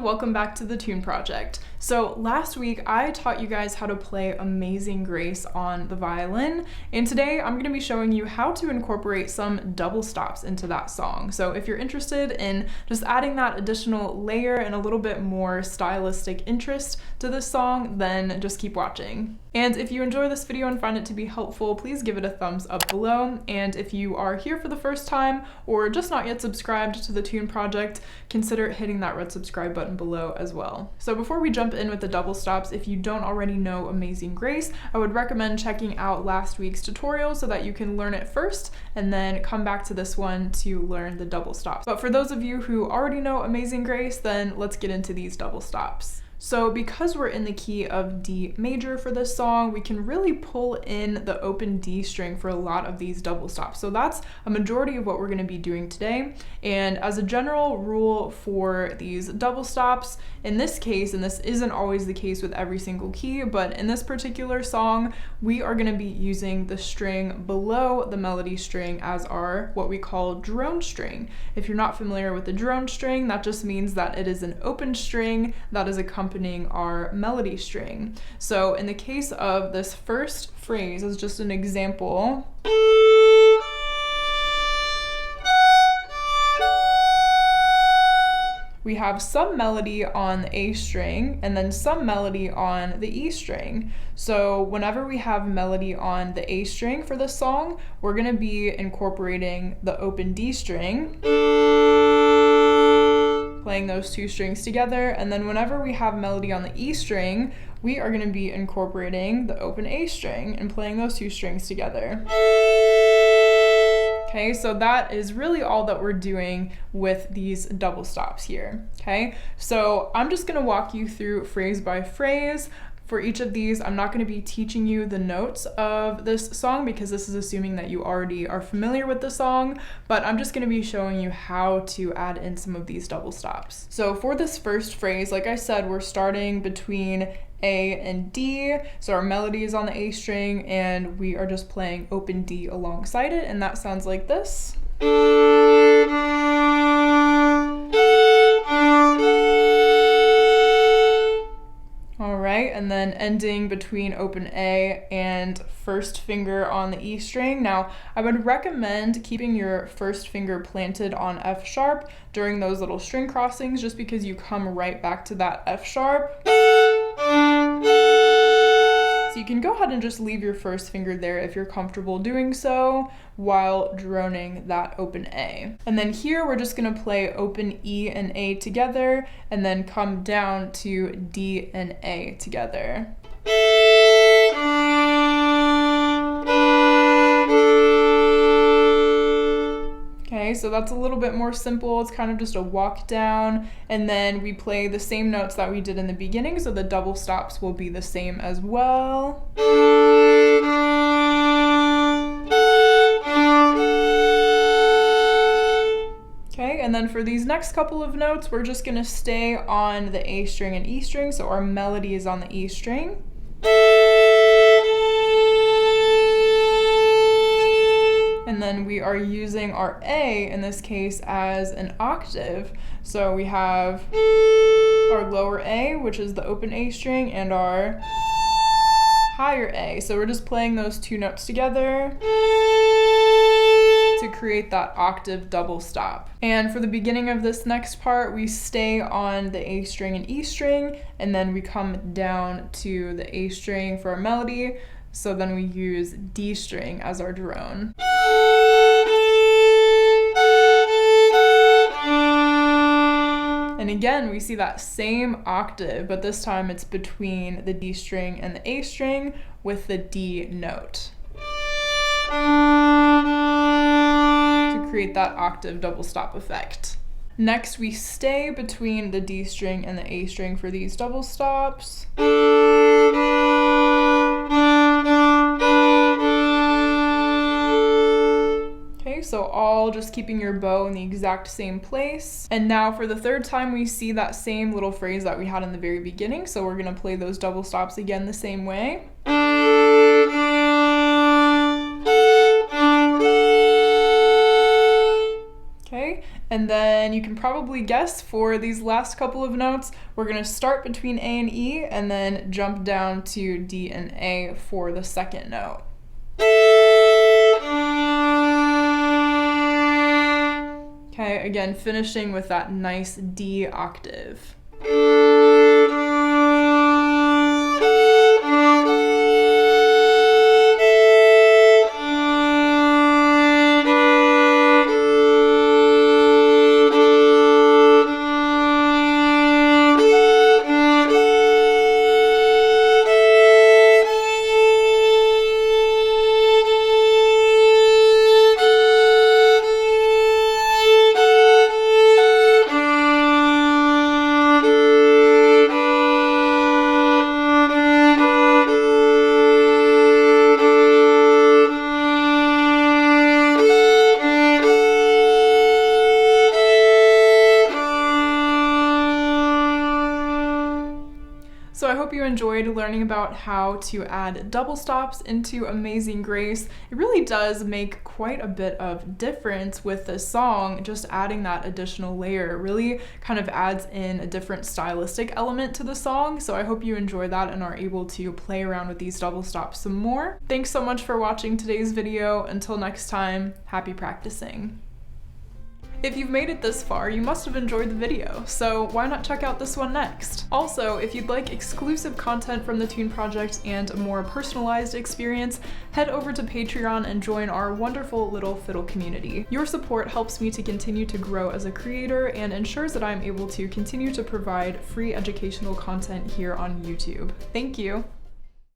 welcome back to the Tune Project. So last week I taught you guys how to play Amazing Grace on the violin, and today I'm going to be showing you how to incorporate some double stops into that song. So if you're interested in just adding that additional layer and a little bit more stylistic interest to this song, then just keep watching. And if you enjoy this video and find it to be helpful, please give it a thumbs up below. And if you are here for the first time or just not yet subscribed to the Tune Project, consider hitting that red subscribe button below as well. So before we jump in with the double stops, if you don't already know Amazing Grace, I would recommend checking out last week's tutorial so that you can learn it first and then come back to this one to learn the double stops. But for those of you who already know Amazing Grace, then let's get into these double stops. So because we're in the key of D major for this song, we can really pull in the open D string for a lot of these double stops. So that's a majority of what we're going to be doing today. And as a general rule for these double stops, in this case, and this isn't always the case with every single key, but in this particular song, we are going to be using the string below the melody string as our what we call drone string. If you're not familiar with the drone string, that just means that it is an open string that is accompanied our melody string. So in the case of this first phrase, as just an example, we have some melody on the A string and then some melody on the E string. So whenever we have melody on the A string for this song, we're going to be incorporating the open D string, playing those two strings together, and then whenever we have melody on the E string, we are going to be incorporating the open A string and playing those two strings together. Okay, so that is really all that we're doing with these double stops here. Okay, so I'm just going to walk you through phrase by phrase. For each of these, I'm not going to be teaching you the notes of this song because this is assuming that you already are familiar with the song, but I'm just going to be showing you how to add in some of these double stops. So for this first phrase, like I said, we're starting between A and D, so our melody is on the A string and we are just playing open D alongside it, and that sounds like this. Alright, and then ending between open A and first finger on the E string. Now, I would recommend keeping your first finger planted on F sharp during those little string crossings, just because you come right back to that F sharp. So you can go ahead and just leave your first finger there if you're comfortable doing so while droning that open A. And then here we're just going to play open E and A together and then come down to D and A together. Okay, so that's a little bit more simple. It's kind of just a walk down, and then we play the same notes that we did in the beginning, so the double stops will be the same as well. Okay, and then for these next couple of notes, we're just going to stay on the A string and E string, so our melody is on the E string. And then we are using our A in this case as an octave. So we have our lower A, which is the open A string, and our higher A. So we're just playing those two notes together to create that octave double stop. And for the beginning of this next part, we stay on the A string and E string, and then we come down to the A string for our melody. So then we use D string as our drone. And again, we see that same octave, but this time it's between the D string and the A string with the D note to create that octave double stop effect. Next, we stay between the D string and the A string for these double stops. So all just keeping your bow in the exact same place. And now for the third time, we see that same little phrase that we had in the very beginning. So we're going to play those double stops again the same way. Okay, And then you can probably guess for these last couple of notes, we're gonna start between A and E and then jump down to D and A for the second note. Okay, again, finishing with that nice D octave. So I hope you enjoyed learning about how to add double stops into Amazing Grace. It really does make quite a bit of difference with the song. Just adding that additional layer really kind of adds in a different stylistic element to the song. So I hope you enjoy that and are able to play around with these double stops some more. Thanks so much for watching today's video. Until next time, happy practicing. If you've made it this far, you must have enjoyed the video, so why not check out this one next? Also, if you'd like exclusive content from the Tune Project and a more personalized experience, head over to Patreon and join our wonderful little fiddle community. Your support helps me to continue to grow as a creator and ensures that I'm able to continue to provide free educational content here on YouTube. Thank you!